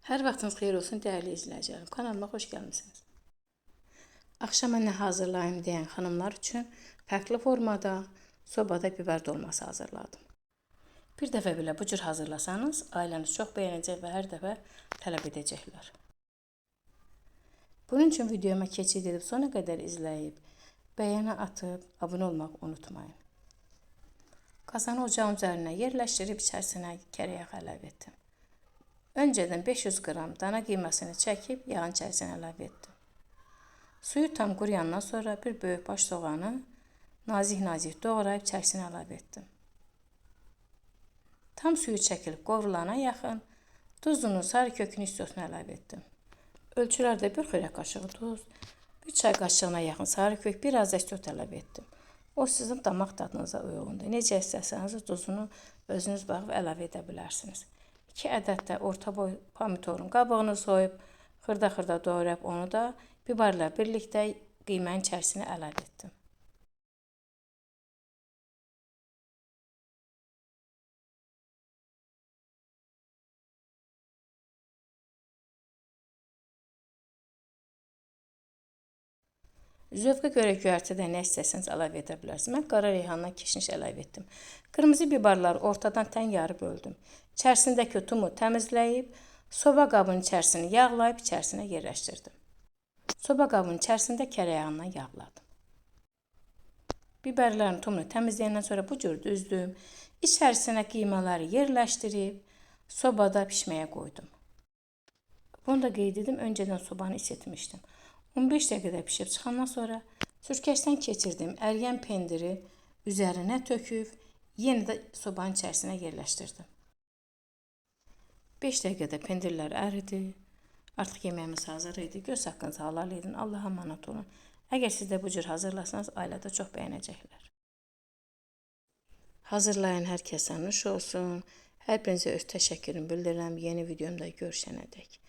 Hər vaxtınız xeyir olsun dəyərli izləyicilərim. Kanalıma xoş gəlmisiniz. Axşama nə hazırlayım deyən xanımlar üçün fərqli formada sobada biber dolması hazırladım. Bir dəfə belə bu cür hazırlasanız ailəniz çox bəyənəcək və hər dəfə tələb edəcəklər. Bunun üçün videoma keçid edib sona qədər izləyib, bəyənə atıb, abunə olmaq unutmayın. Qazanı ocağın üzərinə yerləşdirib içərisinə kərəyağ əlavə etdim. Öncədən 500 qram dana qiyməsini çəkib yağın içərisinə əlavə etdim. Suyu tam quruyandan sonra bir böyük baş soğanı nazik doğrayıb içərisinə əlavə etdim. Tam suyu çəkilib qovrulana yaxın duzunu, sarı kökünü istosunu əlavə etdim. Ölçülərdə 1 xörək qaşığı duz, 1 çay qaşığına yaxın sarı kök, biraz da istot əlavə etdim. O sizin damaq dadınıza uyğundur. Necə istəsəniz duzunu özünüz baxıb əlavə edə bilərsiniz. 2 ədəd də orta boy pomidorun qabığını soyub, xırda doğrayıb onu da biberlə birlikdə qiymənin içərisinə əlavə etdim. Zövqə görə göyərtidə nə istəsəniz əlavə edə bilərsiniz. Mən qara reyhandan kişniş əlavə etdim. Qırmızı biberləri ortadan tən yarı böldüm. İçərisindəki tumu təmizləyib, soba qabının içərisini yağlayıb içərisinə yerləşdirdim. Soba qabının içərisində kərəyağından yağladım. Biberlərin tumunu təmizləyəndən sonra bu cür düzdüm. İçərisinə qiymələri yerləşdirib, sobada pişməyə qoydum. Bunu da qeyd edim, öncədən sobanı isitmişdim. 15 dəqiqədə pişib çıxandan sonra sürkəşdən keçirdim. Əriyən pendiri üzərinə töküb, yenə də sobanın içərisinə yerləşdirdim. 5 dəqiqədə pendirlər əridi. Artıq yeməyimiz hazır idi. Göz haqqınızı halal edin. Allah'a əmanət olun. Əgər siz də bu cür hazırlasanız ailədə çox bəyənəcəklər. Hazırlayan hər kəsə nuş olsun. Hər birinizə öz təşəkkürümü bildirirəm. Yeni videomda görüşənədək.